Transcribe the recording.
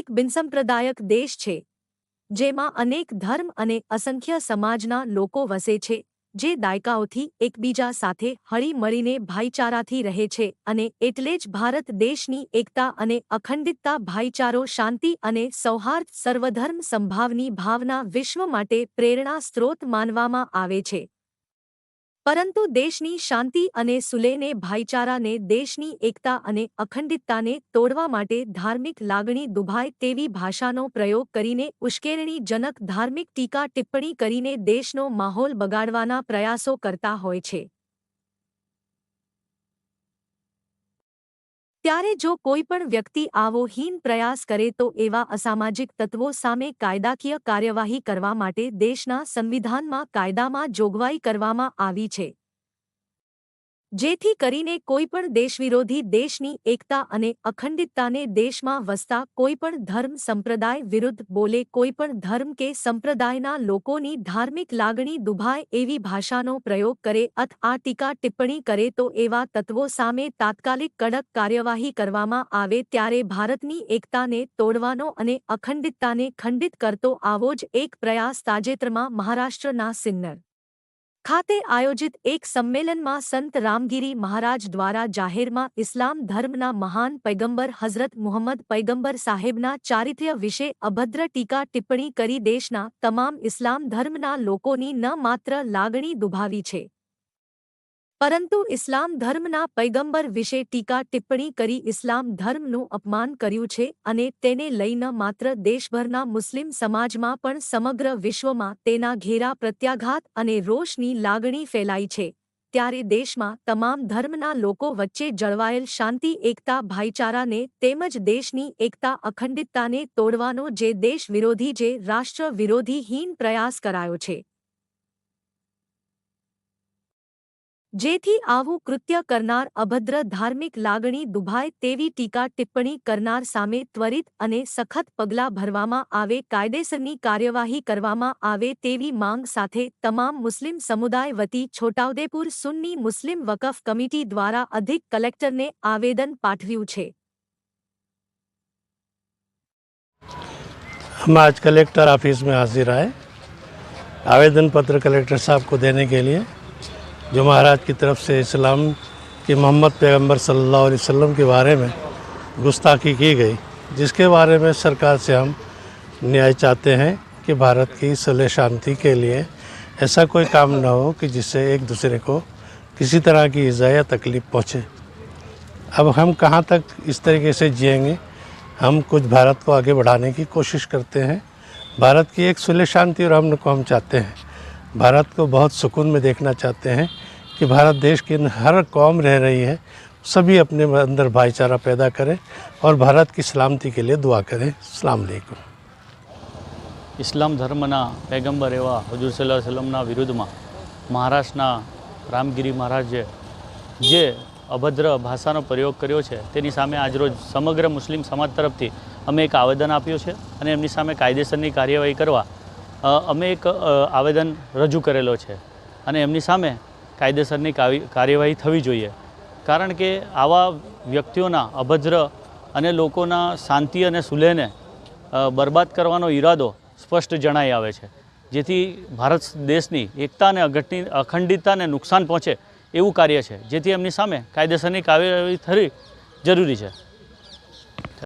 એક બિનસંપ્રદાયક દેશ છે જેમાં અનેક ધર્મ અને અસંખ્ય સમાજના લોકો વસે છે, જે દાયકાઓથી એકબીજા સાથે હળીમળીને ભાઈચારાથી રહે છે અને એટલે જ ભારત દેશની એકતા અને અખંડિતતા, ભાઈચારો, શાંતિ અને સૌહાર્દ, સર્વધર્મ સંભાવની ભાવના વિશ્વ માટે પ્રેરણા સ્ત્રોત માનવામાં આવે છે. પરંતુ દેશની શાંતિ અને સુલેહને, ભાઈચારાને, દેશની એકતા અને અખંડિતતાને તોડવા માટે ધાર્મિક લાગણી દુભાય તેવી ભાષાનો પ્રયોગ કરીને, ઉશ્કેરણીજનક ધાર્મિક ટીકા ટિપ્પણી કરીને દેશનો માહોલ બગાડવાના પ્રયાસો કરતા હોય છે. ત્યારે જો કોઈ પણ વ્યક્તિ આવો હીન પ્રયાસ કરે તો એવા અસામાજિક તત્વો સામે કાયદાકીય કાર્યવાહી કરવા માટે દેશના સંવિધાનમાં કાયદામાં જોગવાઈ કરવામાં આવી છે, જેથી કરીને કોઈપણ દેશવિરોધી દેશની એકતા અને અખંડિતતાને, દેશમાં વસતા કોઈપણ ધર્મ સંપ્રદાય વિરુદ્ધ બોલે, કોઈપણ ધર્મ કે સંપ્રદાયના લોકોની ધાર્મિક લાગણી દુભાય એવી ભાષાનો પ્રયોગ કરે અથવા ટીકા ટિપ્પણી કરે તો એવા તત્વો સામે તાત્કાલિક કડક કાર્યવાહી કરવામાં આવે. ત્યારે ભારતની એકતાને તોડવાનો અને અખંડિતતાને ખંડિત કરતો આવો જ એક પ્રયાસ તાજેતરમાં મહારાષ્ટ્રના સિન્નર ખાતે આયોજિત એક સંમેલનમાં સંત રામગીરી મહારાજ દ્વારા જાહેરમાં ઇસ્લામ ધર્મના મહાન પૈગંબર હઝરત મુહમ્મદ પૈગંબર સાહેબના ચારિત્ર્ય વિશે અભદ્ર ટીકા ટિપ્પણી કરી દેશના તમામ ઇસ્લામ ધર્મના લોકોની ન માત્ર લાગણી દુભાવી છે, પરંતુ ઇસ્લામ ધર્મના પૈગંબર વિશે ટીકા ટિપ્પણી કરી ઇસ્લામ ધર્મનું અપમાન કર્યું છે અને તેને લઈ ન માત્ર દેશભરના મુસ્લિમ સમાજમાં પણ સમગ્ર વિશ્વમાં તેના ઘેરા પ્રત્યાઘાત અને રોષની લાગણી ફેલાઈ છે. ત્યારે દેશમાં તમામ ધર્મના લોકો વચ્ચે જળવાયેલ શાંતિ, એકતા, ભાઈચારાને તેમજ દેશની એકતા, અખંડિતતાને તોડવાનો જે દેશ વિરોધી, જે રાષ્ટ્ર વિરોધી હીન પ્રયાસ કરાયો છે, જેથી આવું કૃત્ય કરનાર, અભદ્ર, ધાર્મિક લાગણી દુભાય તેવી ટીકા ટિપ્પણી કરનાર સામે ત્વરિત અને સખત પગલાં ભરવામાં આવે, કાયદેસરની કાર્યવાહી કરવામાં આવે તેવી માંગ સાથે તમામ મુસ્લિમ સમુદાય વતી છોટાઉદેપુર સુન્ની મુસ્લિમ વકફ કમિટી દ્વારા અધિક કલેક્ટરને આવેદન પાઠવ્યું છે. हम आज कलेक्टर ऑफिस में हाजिर आए आवेदन पत्र कलेक्टर साहब को देने के लिए, जो महाराज की तरफ से इस्लाम के मोहम्मद पैगंबर सल्लल्लाहु अलैहि वसल्लम के बारे में गुस्ताखी की गई, जिसके बारे में सरकार से हम न्याय चाहते हैं कि भारत की सुलह शांति के लिए ऐसा कोई काम न हो कि जिससे एक दूसरे को किसी तरह की इज़ा या तकलीफ़ पहुँचे. अब हम कहाँ तक इस तरीके से जिएंगे? हम कुछ भारत को आगे बढ़ाने की कोशिश करते हैं. भारत की एक सुलह शांति और अमन को हम चाहते हैं. भारत को बहुत सुकून में देखना चाहते हैं कि भारत देश की हर कौम रह रही है, सभी अपने अंदर भाईचारा पैदा करें और भारत की सलामती के लिए दुआ करें. अस्सलाम वालेकुम. इस्लाम धर्मना पैगंबर एवा हजूर सल्लल्लाहु अलैहि वसल्लमना विरुद्धમાં મહારાષ્ટ્રના રામગીરી મહારાજે જે અભદ્ર ભાષાનો પ્રયોગ કર્યો છે તેની સામે આજરોજ સમગ્ર મુસ્લિમ સમાજ તરફથી અમે એક આવેદન આપ્યું છે અને એમની સામે કાયદેસરની કાર્યવાહી કરવા અમે એક આવેદન રજૂ કરેલો છે અને એમની સામે કાયદેસરની કાર્યવાહી થવી જોઈએ. કારણ કે આવા વ્યક્તિઓના અભદ્ર અને લોકોના શાંતિ અને સુલેહને બરબાદ કરવાનો ઈરાદો સ્પષ્ટ જણાઈ આવે છે, જેથી ભારત દેશની એકતા અને અખંડિતતાને નુકસાન પહોંચે એવું કાર્ય છે, જેથી એમની સામે કાયદેસરની કાર્યવાહી થવી જરૂરી છે.